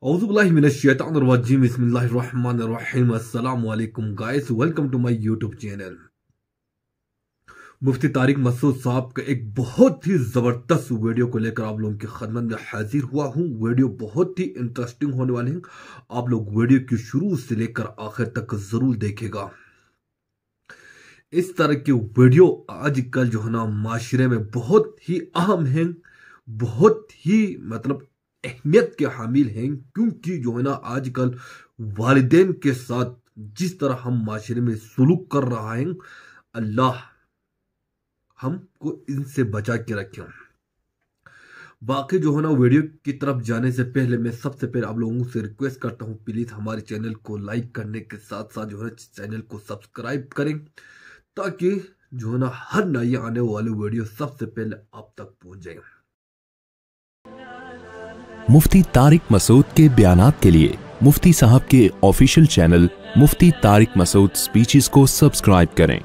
Auzubillahiminash-shaytanir-rajim. Bismillahir-rahmanir-rahim. Assalamu alaikum guys. Welcome to my YouTube channel. मुफ्ती तारिक मसूद साहब का एक बहुत ही ज़बरदस्त वीडियो को लेकर आप लोगों की खदमत में हाजिर हुआ हूँ। वीडियो बहुत ही इंटरेस्टिंग होने वाले हैं। आप लोग वीडियो की शुरू से लेकर आखिर तक ज़रूर देखेगा। इस तरह के वीडियो आजकल जो है ना माशरे में बहुत ही अहम हैं, बहुत ही मतलब अहमियत के हामिल हैं, क्योंकि जो है ना आजकल वालिदैन के साथ जिस तरह हम माशरे में सुलूक कर रहा है, अल्लाह हमको इनसे बचा के रखें। बाकी जो है ना वीडियो की तरफ जाने से पहले मैं सबसे पहले आप लोगों से रिक्वेस्ट करता हूँ, प्लीज हमारे चैनल को लाइक करने के साथ साथ जो है चैनल को सब्सक्राइब करें, ताकि जो है ना हर नई आने वाले वीडियो सबसे पहले आप तक पहुंच जाए। मुफ्ती तारिक मसूद के बयानात के लिए मुफ्ती साहब के ऑफिशियल चैनल मुफ्ती तारिक मसूद स्पीचेस को सब्सक्राइब करें।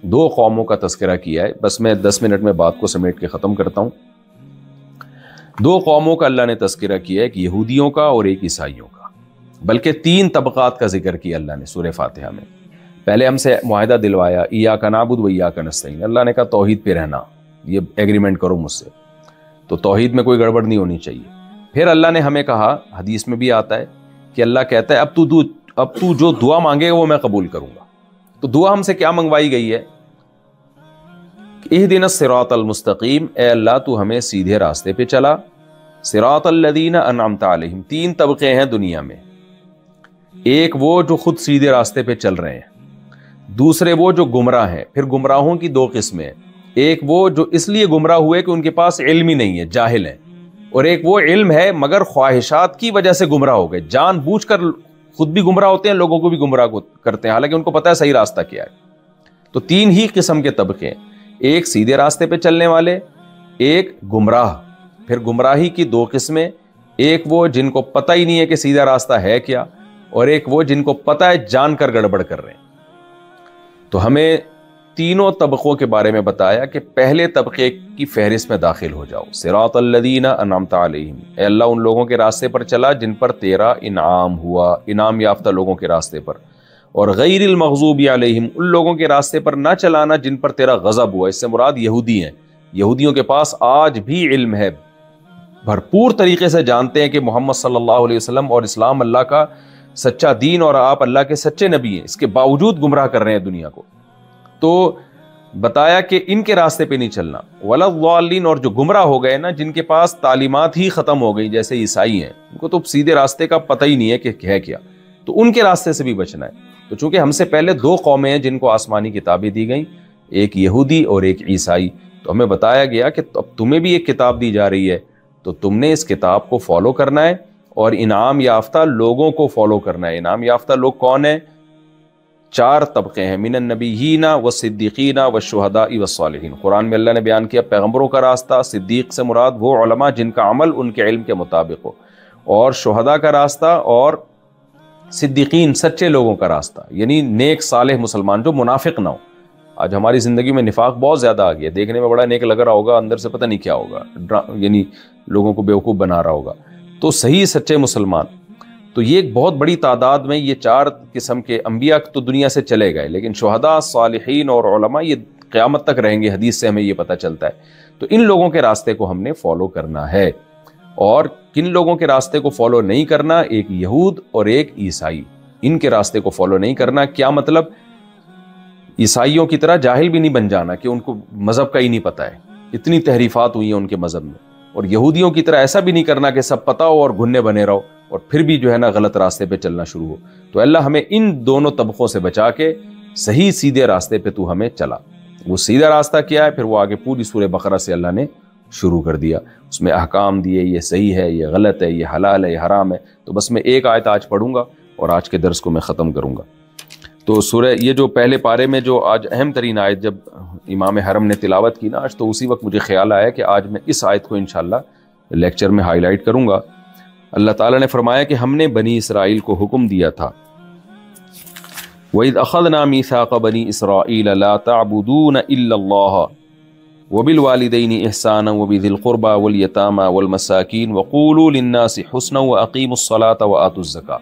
दो कौमों का तस्करा किया है, बस मैं 10 मिनट में बात को समेट के ख़त्म करता हूँ। दो कौमों का अल्लाह ने तस्करा किया है, एक यहूदियों का और एक ईसाइयों का, बल्कि 3 तबक़ात का जिक्र किया अल्लाह ने सूरह फातिहा में। पहले हमसे मुआहिदा दिलवाया, इय्याका नअबुदु व इय्याका नस्तईन। अल्लाह ने कहा तौहीद पे रहना, ये एग्रीमेंट करो मुझसे, तो तौहीद में कोई गड़बड़ नहीं होनी चाहिए। फिर अल्लाह ने हमें कहा, हदीस में भी आता है कि अल्लाह कहता है अब तू जो दुआ मांगेगा वो मैं कबूल करूंगा। तो दुआ हमसे क्या मंगवाई गई है? इहदिनस सिरातल मुस्तकीम, ए अल्लाह तू हमें सीधे रास्ते पे चला। सिरातल लदीना अनअमता अलैहिम, 3 तबके हैं दुनिया में। एक वो जो खुद सीधे रास्ते पे चल रहे हैं, दूसरे वो जो गुमराह हैं। फिर गुमराहों की 2 किस्में हैं, एक वो जो इसलिए गुमराह हुए कि उनके पास इल्म ही नहीं है, जाहिल है, और एक वो इल्म है मगर ख्वाहिशात की वजह से गुमराह हो गए, जानबूझकर खुद भी गुमराह होते हैं, लोगों को भी गुमराह करते हैं, हालांकि उनको पता है सही रास्ता क्या है। तो 3 ही किस्म के तबके हैं, एक सीधे रास्ते पे चलने वाले, एक गुमराह। फिर गुमराही की 2 किस्में, एक वो जिनको पता ही नहीं है कि सीधा रास्ता है क्या, और एक वो जिनको पता है जानकर गड़बड़ कर रहे हैं। तो हमें तीनों तबकों के बारे में बताया कि पहले तबके की फहरिस्त में दाखिल हो जाओ। सिरातल लदीना अनअमता अलैहिम, ए अल्लाह उन लोगों के रास्ते पर चला जिन पर तेरा इनाम हुआ, इनाम याफ्ता लोगों के रास्ते पर। और गैरिल मग़ज़ूबि अलैहिम, उन लोगों के रास्ते पर ना चलाना जिन पर तेरा गज़ब हुआ। इससे मुराद यहूदी हैं। यहूदियों के पास आज भी इल्म है, भरपूर तरीके से जानते हैं कि मोहम्मद सल्लल्लाहु अलैहि वसल्लम और इस्लाम अल्लाह का सच्चा दीन और आप अल्लाह के सच्चे नबी हैं, इसके बावजूद गुमराह कर रहे हैं दुनिया को। तो बताया कि इनके रास्ते पे नहीं चलना। वलद्दालिन, और जो गुमराह हो गए ना, जिनके पास तालीमात ही खत्म हो गई, जैसे ईसाई हैं, उनको तो सीधे रास्ते का पता ही नहीं है कि है क्या, तो उनके रास्ते से भी बचना है। तो चूंकि हमसे पहले 2 कौमें हैं जिनको आसमानी किताबें दी गई, एक यहूदी और एक ईसाई, तो हमें बताया गया कि अब तुम्हें भी एक किताब दी जा रही है, तो तुमने इस किताब को फॉलो करना है और इनाम याफ्ता लोगों को फॉलो करना है। इनाम याफ्ता लोग कौन है? 4 तबके हैं, मिनन नबीयीना व सिद्दीकीना व शुहदाई व सालिहीन। कुरान में अल्लाह ने बयान किया पैगंबरों का रास्ता, सिद्दीक से मुराद वो उलमा जिनका अमल उनके इल्म के मुताबिक हो, और शुहदा का रास्ता, और सिद्दीकीन सच्चे लोगों का रास्ता, यानी नेक सालेह मुसलमान जो मुनाफिक ना हो। आज हमारी ज़िंदगी में निफाक बहुत ज़्यादा आ गया, देखने में बड़ा नेक लग रहा होगा, अंदर से पता नहीं क्या होगा, यानी लोगों को बेवकूफ़ बना रहा होगा। तो सही सच्चे मुसलमान, तो ये एक बहुत बड़ी तादाद में ये 4 किस्म के अंबिया तो दुनिया से चले गए, लेकिन शुहदा, सालिहीन और उलमा ये क़यामत तक रहेंगे। हदीस से हमें ये पता चलता है। तो इन लोगों के रास्ते को हमने फॉलो करना है। और किन लोगों के रास्ते को फॉलो नहीं करना? एक यहूद और एक ईसाई, इनके रास्ते को फॉलो नहीं करना। क्या मतलब? ईसाइयों की तरह जाहिल भी नहीं बन जाना कि उनको मजहब का ही नहीं पता है, इतनी तहरीफात हुई है उनके मजहब में। और यहूदियों की तरह ऐसा भी नहीं करना कि सब पता हो और घुन्ने बने रहो और फिर भी जो है ना गलत रास्ते पे चलना शुरू हो। तो अल्लाह हमें इन दोनों तबकों से बचा के सही सीधे रास्ते पे तू हमें चला। वो सीधा रास्ता क्या है? फिर वो आगे पूरी सूरह बकरा से अल्लाह ने शुरू कर दिया, उसमें अहकाम दिए, ये सही है, ये गलत है, ये हलाल है, ये हराम है। तो बस मैं एक आयत आज पढ़ूंगा और आज के दर्स को मैं ख़त्म करूंगा। तो सूरह, ये जो पहले पारे में जो आज अहम तरीन आयत जब इमाम हरम ने तिलावत की ना आज, तो उसी वक्त मुझे ख्याल आया कि आज मैं इस आयत को इंशाअल्लाह लेक्चर में हाईलाइट करूंगा। अल्लाह ताला ने फरमाया कि हमने बनी इसराइल को हुक्म दिया था, वइज़ अख़ज़ना मीसाक़ बनी इसराइल ला तअबुदून इल्लल्लाह, वबिलवालिदैनि इहसाना वबिदिल क़ुरबा वल यतामा वल मसाकीन वक़ूलू लिन्नासि हुस्ना व अक़ीमुस्सलाता व आतुज़्ज़का।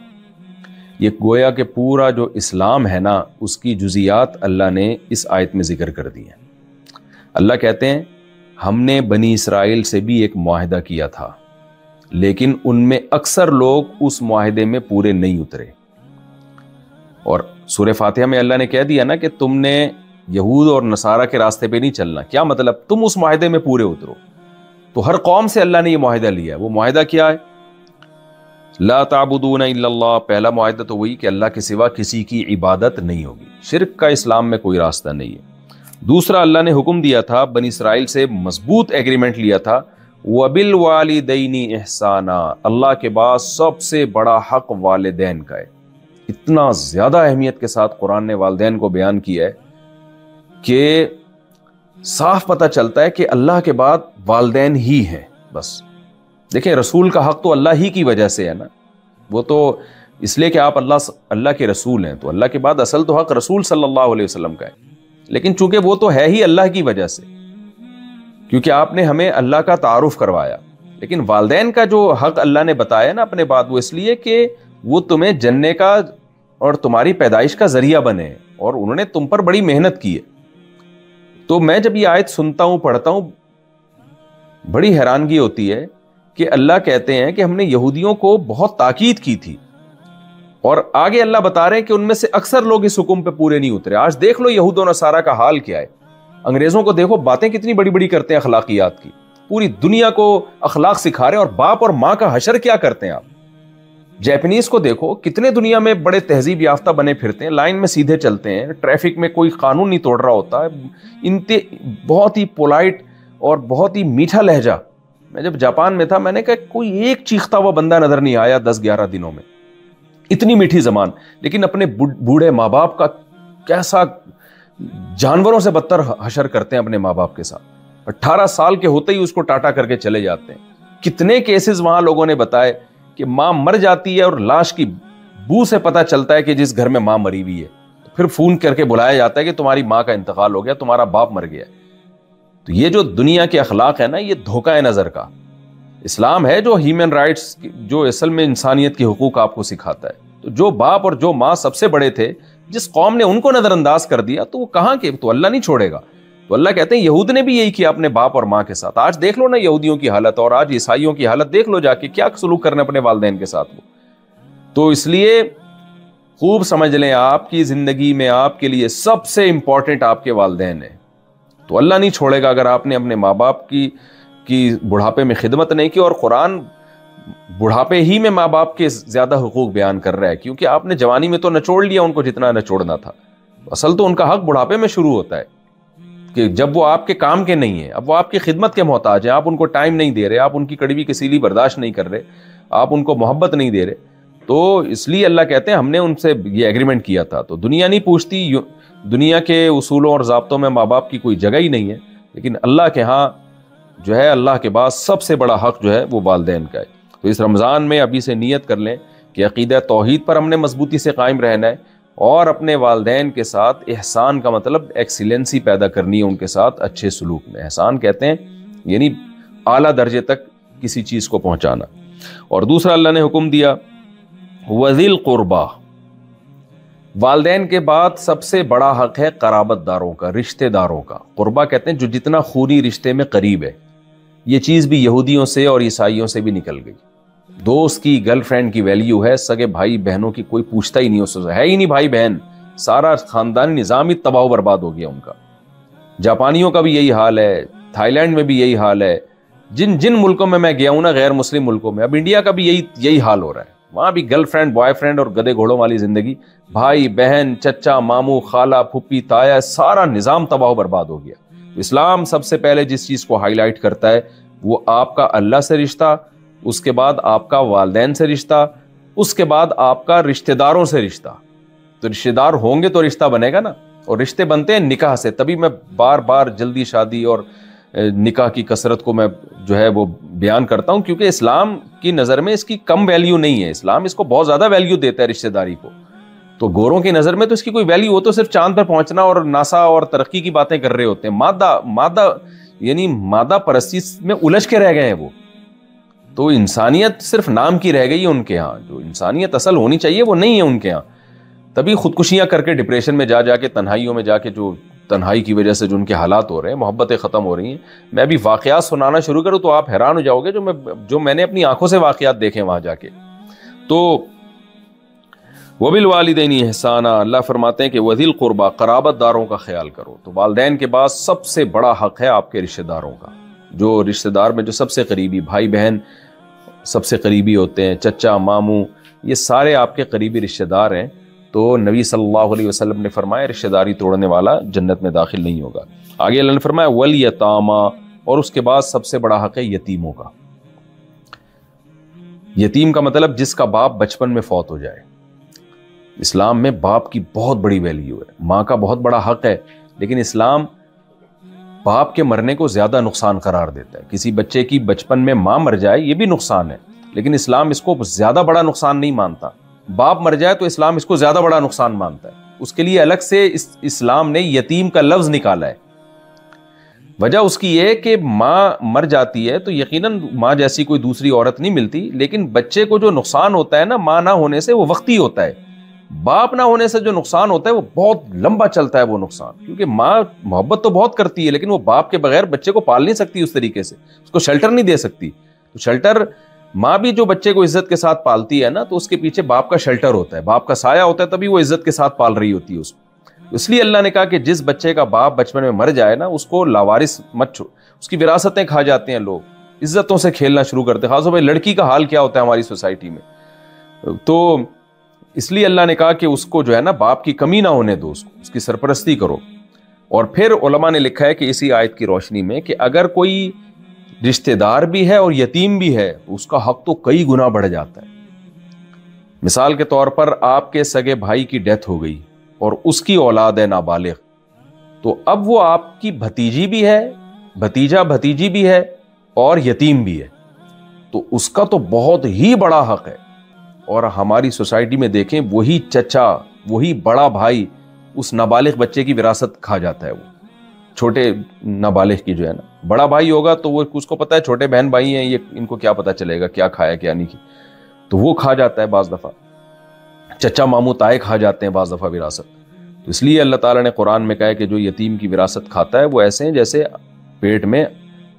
ये गोया कि पूरा जो इस्लाम है ना, उसकी जुज़ियात अल्लाह ने इस आयत में ज़िक्र कर दी है। अल्लाह कहते हैं हमने बनी इसराइल से भी एक मुआहिदा किया था, लेकिन उनमें अक्सर लोग उस मुआहिदे में पूरे नहीं उतरे। और सूरह फातिहा में अल्लाह ने कह दिया ना कि तुमने यहूद और नसारा के रास्ते पे नहीं चलना। क्या मतलब? तुम उस मुआहिदे में पूरे उतरो। तो हर कौम से अल्लाह ने ये मुआहिदा लिया है। वो मुआहिदा क्या है? ला ताबुदून इल्लल्लाह। पहला मुआहिदा तो वही कि अल्लाह के सिवा किसी की इबादत नहीं होगी। शिर्क का इस्लाम में कोई रास्ता नहीं है। दूसरा, अल्लाह ने हुक्म दिया था, बनी इसराइल से मजबूत एग्रीमेंट लिया था, वबिल वालिदैनी इहसाना। अल्लाह के बाद सबसे बड़ा हक वालिदैन का है। इतना ज्यादा अहमियत के साथ कुरान ने वालिदैन को बयान किया है कि साफ पता चलता है कि अल्लाह के बाद वालिदैन ही हैं। बस देखें, रसूल का हक तो अल्लाह ही की वजह से है ना। वो तो इसलिए कि आप अल्लाह के रसूल हैं, तो अल्लाह के बाद असल तो हक रसूल सल्लल्लाहु अलैहि वसल्लम का है। लेकिन चूंकि वो तो है ही अल्लाह की वजह से, क्योंकि आपने हमें अल्लाह का तारुफ करवाया। लेकिन वालिदैन का जो हक अल्लाह ने बताया ना अपने बाद, वो इसलिए कि वो तुम्हें जन्ने का और तुम्हारी पैदाइश का जरिया बने, और उन्होंने तुम पर बड़ी मेहनत की है। तो मैं जब ये आयत सुनता हूं, पढ़ता हूं, बड़ी हैरानगी होती है कि अल्लाह कहते हैं कि हमने यहूदियों को बहुत ताकीद की थी, और आगे अल्लाह बता रहे हैं कि उनमें से अक्सर लोग इस हुक्म पे पूरे नहीं उतरे। आज देख लो यहूद और नसारा का हाल क्या है। अंग्रेजों को देखो, बातें कितनी बड़ी बड़ी करते हैं अखलाकियात की, पूरी दुनिया को अखलाक सिखा रहे हैं, और बाप और मां का हशर क्या करते हैं आप। जैपनीज को देखो, कितने दुनिया में बड़े तहजीब याफ्ता बने फिरते हैं, लाइन में सीधे चलते हैं, ट्रैफिक में कोई कानून नहीं तोड़ रहा होता है, इनते बहुत ही पोलाइट और बहुत ही मीठा लहजा। मैं जब जापान में था, मैंने कहा कोई एक चीखता हुआ बंदा नजर नहीं आया 10-11 दिनों में। इतनी मीठी जबान, लेकिन अपने बूढ़े माँ बाप का कैसा जानवरों से बदतर हशर करते हैं अपने माँ बाप के साथ। 18 साल के होते ही उसको टाटा करके चले जाते हैं। कितने केसेस वहां लोगों ने बताए कि मां मर जाती है और लाश की बू से पता चलता है कि जिस घर में मां मरी हुई है, तो फिर फोन करके बुलाया जाता है कि तुम्हारी मां का इंतकाल हो गया, तुम्हारा बाप मर गया। तो ये जो दुनिया के अखलाक है ना, ये धोखा है नजर का। इस्लाम है जो ह्यूमन राइट्स, जो असल में इंसानियत के हुकूक आपको सिखाता है। तो जो बाप और जो माँ सबसे बड़े थे, जिस कौम ने उनको नजरअंदाज कर दिया, तो वो कहाँ के, तो अल्लाह नहीं छोड़ेगा। तो अल्लाह कहते हैं यहूद ने भी यही किया अपने बाप और माँ के साथ। आज देख लो ना यहूदियों की हालत, और आज ईसाइयों की हालत देख लो जाके, क्या सलूक करने अपने वालिदैन के साथ वो। तो इसलिए खूब समझ लें, आपकी जिंदगी में आपके लिए सबसे इंपॉर्टेंट आपके वालिदैन है। तो अल्लाह नहीं छोड़ेगा अगर आपने अपने माँ बाप की बुढ़ापे में खिदमत नहीं की। और कुरान बुढ़ापे ही में माँ बाप के ज्यादा हुकूक बयान कर रहा है, क्योंकि आपने जवानी में तो नचोड़ लिया उनको जितना नचोड़ना था। असल तो उनका हक बुढ़ापे में शुरू होता है कि जब वो आपके काम के नहीं है, अब वो आपकी खिदमत के मोहताज हैं, आप उनको टाइम नहीं दे रहे, आप उनकी कड़वी कसीली बर्दाश्त नहीं कर रहे, आप उनको मोहब्बत नहीं दे रहे। तो इसलिए अल्लाह कहते हैं हमने उनसे ये एग्रीमेंट किया था। तो दुनिया नहीं पूछती, दुनिया के उसूलों और ज़ाब्तों में माँ बाप की कोई जगह ही नहीं है, लेकिन अल्लाह के यहाँ जो है, अल्लाह के बाद सबसे बड़ा हक जो है वो वालिदैन का है। तो इस रमज़ान में अभी से नियत कर लें कि अक़ीदा तौहीद पर हमने मजबूती से कायम रहना है, और अपने वालिदैन के साथ एहसान का मतलब एक्सीलेंसी पैदा करनी है, उनके साथ अच्छे सलूक में। एहसान कहते हैं यानी आला दर्जे तक किसी चीज़ को पहुँचाना। और दूसरा अल्लाह ने हुक्म दिया वज़िल क़ुरबा। वालिदैन के बाद सबसे बड़ा हक है क़राबतदारों का, रिश्तेदारों का। क़ुरबा कहते हैं जो जितना खूनी रिश्ते में करीब है। ये चीज़ भी यहूदियों से और ईसाइयों से भी निकल गई। दोस्त की, गर्लफ्रेंड की वैल्यू है, सगे भाई बहनों की कोई पूछता ही नहीं, उससे है ही नहीं भाई बहन। सारा खानदानी निज़ाम ही तबाह बर्बाद हो गया उनका। जापानियों का भी यही हाल है, थाईलैंड में भी यही हाल है, जिन जिन मुल्कों में मैं गया हूं ना, गैर मुस्लिम मुल्कों में, अब इंडिया का भी यही हाल हो रहा है। वहां भी गर्लफ्रेंड, बॉयफ्रेंड और गधे घोड़ों वाली जिंदगी, भाई बहन, चचा मामू, खाला फुप्पी ताया, सारा निज़ाम तबाह बर्बाद हो गया। इस्लाम सबसे पहले जिस चीज़ को हाईलाइट करता है वो आपका अल्लाह से रिश्ता, उसके बाद आपका वालिदैन से रिश्ता, उसके बाद आपका रिश्तेदारों से रिश्ता। तो रिश्तेदार होंगे तो रिश्ता बनेगा ना, और रिश्ते बनते हैं निकाह से। तभी मैं बार बार जल्दी शादी और निकाह की कसरत को मैं जो है वो बयान करता हूं, क्योंकि इस्लाम की नज़र में इसकी कम वैल्यू नहीं है। इस्लाम इसको बहुत ज़्यादा वैल्यू देता है रिश्तेदारी को। तो गोरों की नज़र में तो इसकी कोई वैल्यू हो तो सिर्फ चांद पर पहुंचना और नासा और तरक्की की बातें कर रहे होते हैं। मादा یعنی مادہ پرستی میں الجھ کے رہ گئے ہیں وہ. تو انسانیت صرف نام کی رہ گئی ہے ان کے ہاں. جو انسانیت اصل ہونی چاہیے وہ نہیں ہے ان کے ہاں. تبھی خودکشیاں کر کے ڈپریشن میں جا کے تنہائیوں میں جا کے, جو تنہائی کی وجہ سے جو ان کے حالات ہو رہے ہیں, محبتیں ختم ہو رہی ہیں. میں بھی واقعات سنانا شروع کروں تو آپ حیران ہو جاؤ گے, جو میں نے اپنی آنکھوں سے واقعات دیکھے وہاں جا کے. تو وبالوالدین احسانا, اللہ فرماتے ہیں کہ وذی القربا, قرابت داروں کا خیال کرو. تو والدین کے بعد سب سے بڑا حق ہے آپ کے رشتہ داروں کا. جو رشتہ دار میں جو سب سے قریبی بھائی بہن سب سے قریبی ہوتے ہیں, چچا ماموں, یہ سارے آپ کے قریبی رشتہ دار ہیں. تو نبی صلی اللہ علیہ وسلم نے فرمایا رشتہ داری توڑنے والا جنت میں داخل نہیں ہوگا. آگے اللہ نے فرمایا والیتاما, اور اس کے بعد سب سے بڑا حق ہے یتیموں کا. یتیم کا مطلب جس کا باپ بچپن میں فوت ہو جائے. اسلام میں باپ کی بہت بڑی ویلیو ہے, ماں کا بہت بڑا حق ہے, لیکن اسلام باپ کے مرنے کو زیادہ نقصان قرار دیتا ہے. کسی بچے کی بچپن میں ماں مر جائے یہ بھی نقصان ہے, لیکن اسلام اس کو زیادہ بڑا نقصان نہیں مانتا. باپ مر جائے تو اسلام اس کو زیادہ بڑا نقصان مانتا ہے. اس کے لیے الگ سے اسلام نے یتیم کا لفظ نکالا ہے. وجہ اس کی یہ کہ ماں مر جاتی ہے تو یقیناً ماں جیسی کوئی دوسری عورت نہیں ملتی, لیکن بچے کو جو نقصان ہوتا ہے نا ماں نہ ہونے سے وہ وقتی ہوتا ہے. باپ نہ ہونے سے جو نقصان ہوتا ہے وہ بہت لمبا چلتا ہے وہ نقصان, کیونکہ ماں محبت تو بہت کرتی ہے لیکن وہ باپ کے بغیر بچے کو پال نہیں سکتی اس طریقے سے, اس کو شیلٹر نہیں دے سکتی. تو شیلٹر, ماں بھی جو بچے کو عزت کے ساتھ پالتی ہے نا تو اس کے پیچھے باپ کا شیلٹر ہوتا ہے, باپ کا سایہ ہوتا ہے, تبھی وہ عزت کے ساتھ پال رہی ہوتی ہے اس کو. اس لیے اللہ نے کہا کہ جس بچے کا باپ بچپن میں مر جائے نا اس کو لاوارث مت چھوڑ, اس کی وراثتیں کھا جاتے ہیں لوگ, عزتوں سے کھیلنا شروع کرتے ہیں. خاص طور پہ لڑکی کا حال کیا ہوتا ہے ہماری سوسائٹی میں. تو اس لیے اللہ نے کہا کہ اس کو جو ہے نا باپ کی کمی نہ ہونے دو, اس کی سرپرستی کرو. اور پھر علماء نے لکھا ہے کہ اسی آیت کی روشنی میں کہ اگر کوئی رشتہ دار بھی ہے اور یتیم بھی ہے تو اس کا حق تو کئی گنا بڑھ جاتا ہے. مثال کے طور پر آپ کے سگے بھائی کی ڈیتھ ہو گئی اور اس کی اولاد ہے نابالغ, تو اب وہ آپ کی بھتیجی بھی ہے, بھتیجا بھتیجی بھی ہے اور یتیم بھی ہے, تو اس کا تو بہت ہی بڑا حق ہے. اور ہماری سوسائٹی میں دیکھیں وہی چچا, وہی بڑا بھائی اس نابالغ بچے کی وراثت کھا جاتا ہے. وہ چھوٹے نابالغ کی جو ہے نا, بڑا بھائی ہوگا تو وہ اس کو پتا ہے چھوٹے بہن بھائی ہیں, یہ ان کو کیا پتا چلے گا کیا کھایا کیا نہیں کی, تو وہ کھا جاتا ہے بعض دفعہ. چچا ماموں تائے کھا جاتے ہیں بعض دفعہ وراثت. تو اس لیے اللہ تعالیٰ نے قرآن میں کہا ہے کہ جو یتیم کی وراثت کھاتا ہے وہ ایسے ہیں جیسے پیٹ میں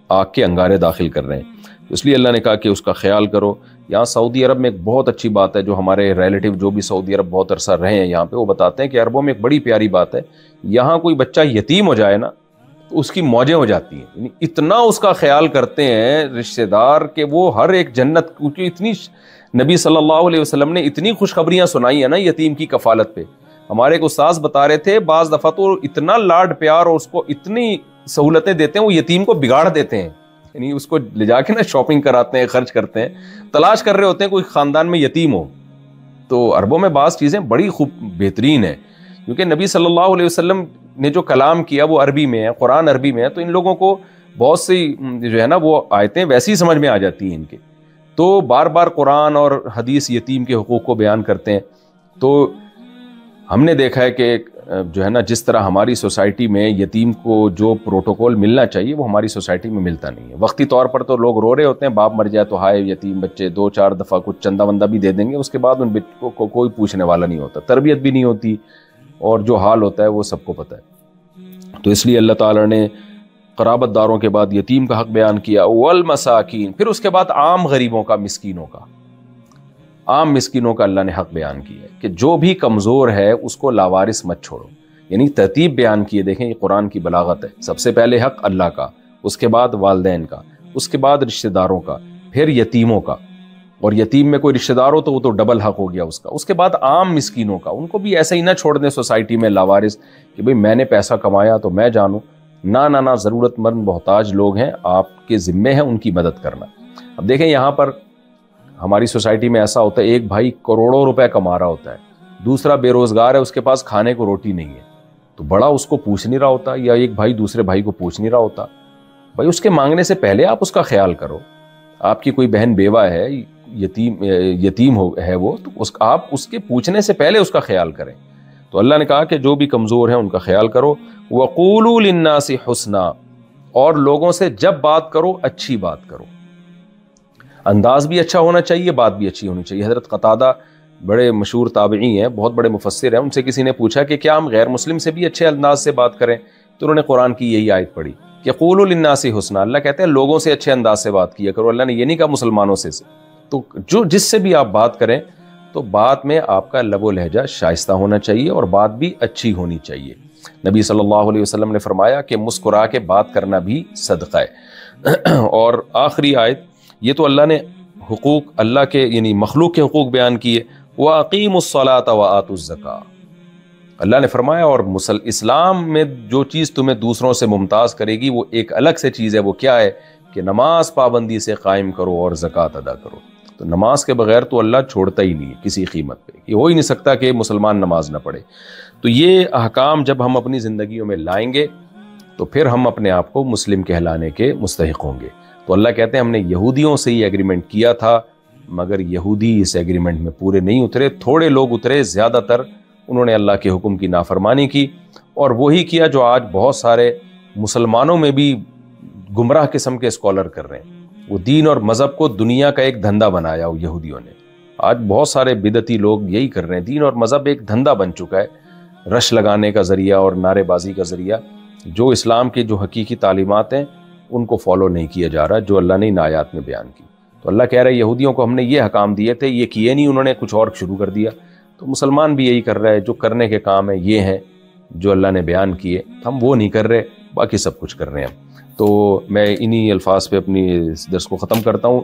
آگ کے انگارے داخل کر رہے ہیں. تو اس لیے اللہ نے کہا کہ اس کا خیال کرو. یہاں سعودی عرب میں ایک بہت اچھی بات ہے, جو ہمارے ریلیٹیو جو بھی سعودی عرب بہت عرصہ رہے ہیں یہاں پہ, وہ بتاتے ہیں کہ عربوں میں ایک بڑی پیاری بات ہے, یہاں کوئی بچہ یتیم ہو جائے نا تو اس کی موجیں ہو جاتی ہیں. یعنی اتنا اس کا خیال کرتے ہیں رشتہ دار کہ وہ ہر ایک جنت, کیونکہ اتنی نبی صلی اللہ علیہ وسلم نے اتنی خوشخبریاں سنائی ہیں نا یتیم کی کفالت پہ. ہمارے ایک استاذ بتا رہے تھے بعض دفعہ تو اتنا لاڈ پیار اور اس کو اتنی سہولتیں دیتے ہیں وہ یتیم کو بگاڑ دیتے ہیں. یعنی اس کو لے جا کے نا شاپنگ کراتے ہیں, خرچ کرتے ہیں, تلاش کر رہے ہوتے ہیں کوئی خاندان میں یتیم ہو. تو عربوں میں بعض چیزیں بڑی خوب بہترین ہیں, کیونکہ نبی صلی اللہ علیہ وسلم نے جو کلام کیا وہ عربی میں ہے, قرآن عربی میں ہے, تو ان لوگوں کو بہت سی جو ہے نا وہ آیتیں ویسی سمجھ میں آ جاتی ہیں ان کے. تو بار بار قرآن اور حدیث یتیم کے حقوق کو بیان کرتے ہیں. تو ہم نے دیکھا ہے کہ جو ہے نا جس طرح ہماری سوسائٹی میں یتیم کو جو پروٹوکول ملنا چاہیے وہ ہماری سوسائٹی میں ملتا نہیں ہے. وقتی طور پر تو لوگ رو رہے ہوتے ہیں, باپ مر جائے تو ہائے یتیم بچے, 2-4 دفعہ کچھ چندہ وندہ بھی دے دیں گے, اس کے بعد ان بچوں کو کوئی پوچھنے والا نہیں ہوتا, تربیت بھی نہیں ہوتی, اور جو حال ہوتا ہے وہ سب کو پتہ ہے. تو اس لیے اللہ تعالیٰ نے قرابت داروں کے بعد یتیم کا حق بیان کیا, والمساکین, پھر اس کے بعد عام غریبوں کا, مسکینوں کا, عام مسکینوں کا اللہ نے حق بیان کیا ہے کہ جو بھی کمزور ہے اس کو لاوارث مت چھوڑو. یعنی ترتیب بیان کیے, دیکھیں یہ قرآن کی بلاغت ہے. سب سے پہلے حق اللہ کا, اس کے بعد والدین کا, اس کے بعد رشتہ داروں کا, پھر یتیموں کا, اور یتیم میں کوئی رشتہ دار ہو تو وہ تو ڈبل حق ہو گیا اس کا. اس کے بعد عام مسکینوں کا, ان کو بھی ایسے ہی نہ چھوڑ دیں سوسائٹی میں لاوارث کہ بھئی میں نے پیسہ کمایا تو میں جانوں. نہ, ضرورت مند محتاج لوگ ہیں, آپ کے ذمے ہیں ان کی مدد کرنا. اب دیکھیں یہاں پر ہماری سوسائٹی میں ایسا ہوتا ہے, ایک بھائی کروڑوں روپے کما رہا ہوتا ہے, دوسرا بے روزگار ہے, اس کے پاس کھانے کو روٹی نہیں ہے, تو بڑا اس کو پوچھ نہیں رہا ہوتا, یا ایک بھائی دوسرے بھائی کو پوچھ نہیں رہا ہوتا. بھائی اس کے مانگنے سے پہلے آپ اس کا خیال کرو. آپ کی کوئی بہن بیوہ ہے, یتیم ہے وہ, تو آپ اس کے پوچھنے سے پہلے اس کا خیال کریں. تو اللہ نے کہا کہ جو بھی کمزور ہیں ان کا خیال کرو. وَقُولُوا لِلنَّاسِ حُسْنًا, اور لوگوں سے جب بات کرو اچھی بات کرو، انداز بھی اچھا ہونا چاہیے، بات بھی اچھی ہونی چاہیے۔ حضرت قتادہ بڑے مشہور تابعی ہیں، بہت بڑے مفسر ہیں، ان سے کسی نے پوچھا کہ کیا ہم غیر مسلم سے بھی اچھے انداز سے بات کریں؟ تو انہوں نے قرآن کی یہی آیت پڑھی کہ قولوا للناس حسنا، اللہ کہتے ہیں لوگوں سے اچھے انداز سے بات کیا کرو، اللہ نے یہ نہیں کہا مسلمانوں سے۔ تو جس سے بھی آپ بات کریں تو بات میں آپ کا لب و لہجہ شائستہ ہونا چاہیے اور بات بھی اچھی ہونی چاہیے۔ نبی صلی اللہ علیہ وسلم نے فرمایا کہ مسکرا کے بات کرنا بھی صدقہ ہے۔ اور آخری آیت، یہ تو اللہ نے حقوق اللہ کے یعنی مخلوق کے حقوق بیان کیے، وَأَقِيمُوا الصَّلَاةَ وَآتُوا الزَّكَاةَ، اللہ نے فرمایا اور اسلام میں جو چیز تمہیں دوسروں سے ممتاز کرے گی وہ ایک الگ سے چیز ہے، وہ کیا ہے کہ نماز پابندی سے قائم کرو اور زکوٰۃ ادا کرو۔ تو نماز کے بغیر تو اللہ چھوڑتا ہی نہیں کسی قیمت پہ، یہ ہو ہی نہیں سکتا کہ مسلمان نماز نہ پڑھے۔ تو یہ احکام جب ہم اپنی زندگیوں میں لائیں گے تو پھر ہم اپنے آپ کو مسلم کہلانے کے مستحق ہوں گے۔ تو اللہ کہتے ہیں ہم نے یہودیوں سے یہ ایگریمنٹ کیا تھا، مگر یہودی اس ایگریمنٹ میں پورے نہیں اترے، تھوڑے لوگ اترے، زیادہ تر انہوں نے اللہ کے حکم کی نافرمانی کی، اور وہی کیا جو آج بہت سارے مسلمانوں میں بھی گمراہ قسم کے اسکالر کر رہے ہیں۔ وہ دین اور مذہب کو دنیا کا ایک دھندا بنایا وہ یہودیوں نے۔ آج بہت سارے بدعتی لوگ یہی کر رہے ہیں، دین اور مذہب ایک دھندا بن چکا ہے، رش لگانے کا ذریعہ اور نعرے بازی کا ذریعہ۔ جو اسلام کے جو حقیقی تعلیمات ہیں ان کو فالو نہیں کیا جا رہا، جو اللہ نے ان آیات میں بیان کی۔ تو اللہ کہہ رہا ہے یہودیوں کو ہم نے یہ حکام دیے تھے، یہ کیے نہیں، انہوں نے کچھ اور شروع کر دیا۔ تو مسلمان بھی یہی کر رہا ہے، جو کرنے کے کام ہیں یہ ہیں جو اللہ نے بیان کیے، ہم وہ نہیں کر رہے، باقی سب کچھ کر رہے ہیں۔ تو میں انہی الفاظ پہ اپنی اس درس کو ختم کرتا ہوں۔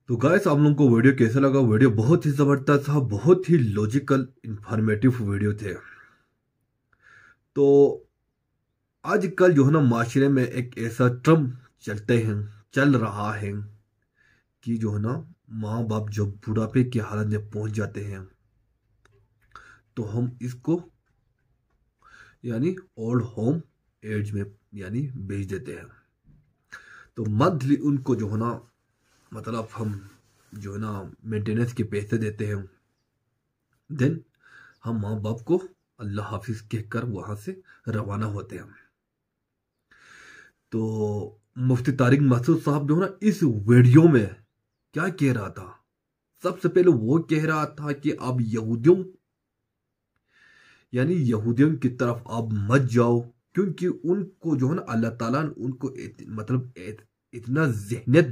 تو گائس آپ لوگوں کو ویڈیو کیسا لگا؟ ویڈیو بہت ہی زبردست تھا، بہت ہی لوجیکل انفارمیٹیو ویڈیو تھے۔ تو آج کل جو ہے نا معاشرے میں ایک ایسا ٹرم چل رہا ہے کہ جو ہے نا ماں باپ جب بڑھاپے کی حالت میں پہنچ جاتے ہیں تو ہم اس کو یعنی اولڈ ہوم ایج میں یعنی بھیج دیتے ہیں۔ تو منتھلی ان کو جو ہے نا مطلب ہم جو ہے نا مینٹیننس کے پیسے دیتے ہیں، دین ہم ماں باپ کو اللہ حافظ کہہ کر وہاں سے روانہ ہوتے ہیں۔ تو مفتی طارق مسعود صاحب جو ہے نا اس ویڈیو میں کیا کہہ رہا تھا؟ سب سے پہلے وہ کہہ رہا تھا کہ آپ یہودیوں کی طرف آپ مت جاؤ، کیونکہ ان کو جو ہے نا اللہ تعالیٰ نے ان کو مطلب اتنا ذہنیت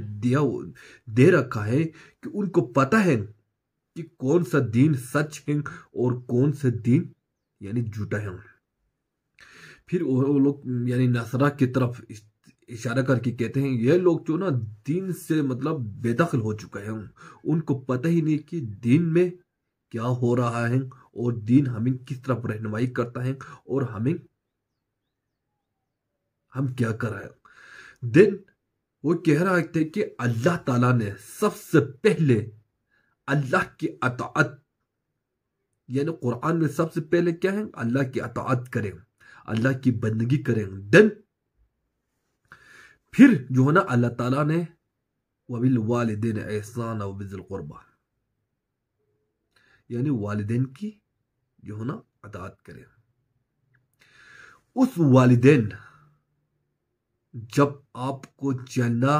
دے رکھا ہے کہ ان کو پتہ ہے کہ کون سا دین سچ ہے اور کون سا دین یعنی جھوٹا ہے۔ پھر وہ لوگ یعنی نصارہ کی طرف اشارہ کر کے کہتے ہیں یہ لوگ جو نا دین سے مطلب بے دخل ہو چکے ہیں، ان کو پتہ ہی نہیں کہ دین میں کیا ہو رہا ہے اور دین ہمیں کس طرف رہنمائی کرتا ہے اور ہم کیا کر رہے ہیں۔ دین وہ کہہ رہا تھے کہ اللہ تعالیٰ نے سب سے پہلے اللہ کی اطاعت یعنی قرآن میں سب سے پہلے کیا ہے؟ اللہ کی اطاعت کریں، اللہ کی بندگی کریں، دین پھر جو ہے نا اللہ تعالیٰ نے وَبِالْوَالِدَيْنِ إِحْسَانًا وَبِذِي الْقُرْبَى یعنی والدین کی جو ہے نا اطاعت کریں۔ اس والدین جب آپ کو چلنا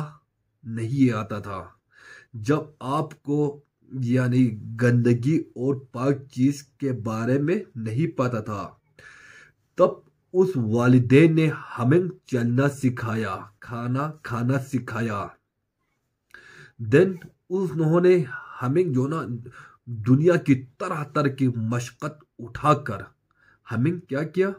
نہیں آتا تھا، جب آپ کو یعنی گندگی اور پاک چیز کے بارے میں نہیں پتا تھا، تب اس والدین نے ہمیں چلنا سکھایا، کھانا سکھایا، دین انہوں نے ہمیں جو نا دنیا کی طرح طرح کی مشقت اٹھا کر ہمیں کیا کیا؟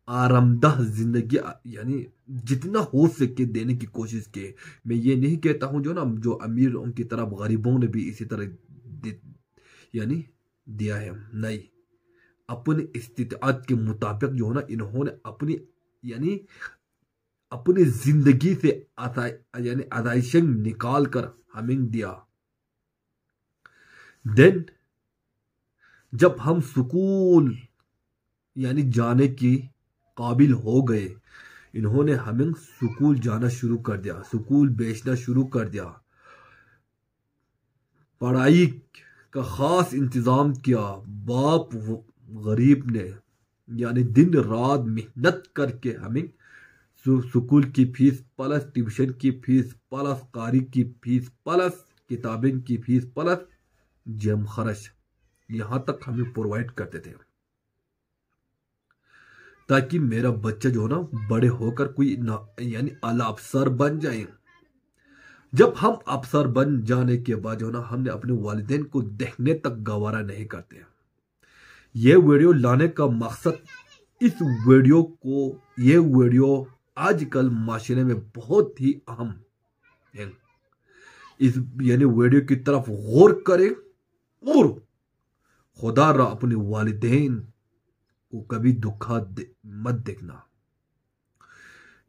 آرام دہ زندگی یعنی جتنا ہو سکے دینے کی کوشش کی۔ میں یہ نہیں کہتا ہوں جو نا جو امیر ان کی طرف غریبوں نے بھی اسی طرح یعنی دیا ہے، نہیں، اپنی استطاعت کے مطابق جو ہے نا انہوں نے اپنی زندگی سے یعنی ادائشیں نکال کر ہمیں دیا۔ دین جب ہم سکول یعنی جانے کی قابل ہو گئے، انہوں نے ہمیں سکول جانا شروع کر دیا، سکول بیچنا شروع کر دیا، پڑھائی کا خاص انتظام کیا۔ باپ غریب نے یعنی دن رات محنت کر کے ہمیں سکول کی فیس پلس ٹیوشن کی فیس پلس قاری کی فیس پلس کتابیں کی فیس پلس جیم خرچ یہاں تک ہمیں پرووائڈ کرتے تھے، تاکہ میرا بچہ جو نا بڑے ہو کر کوئی یعنی اعلیٰ افسر بن جائیں۔ جب ہم افسر بن جانے کے بعد جو نا ہم نے اپنے والدین کو دیکھنے تک گوارا نہیں کرتے۔ یہ ویڈیو لانے کا مقصد یہ ویڈیو آج کل معاشرے میں بہت ہی اہم ہے، اس یعنی ویڈیو کی طرف غور کریں اور خدا را اپنے والدین کو کبھی دکھا مت دیکھنا،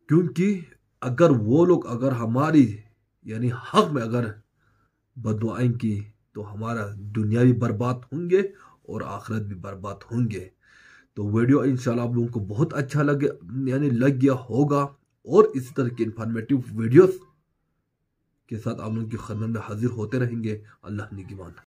کیونکہ اگر وہ لوگ اگر ہماری یعنی حق میں اگر بددعائیں کی تو ہمارا دنیا بھی برباد ہوں گے اور آخرت بھی برباد ہوں گے۔ تو ویڈیو انشاءاللہ آپ لوگوں کو بہت اچھا لگ گیا ہوگا، اور اس طرح کے انفارمیٹیو ویڈیوز کے ساتھ آپ لوگوں کی خدمت میں حاضر ہوتے رہیں گے۔ اللہ نگہبان۔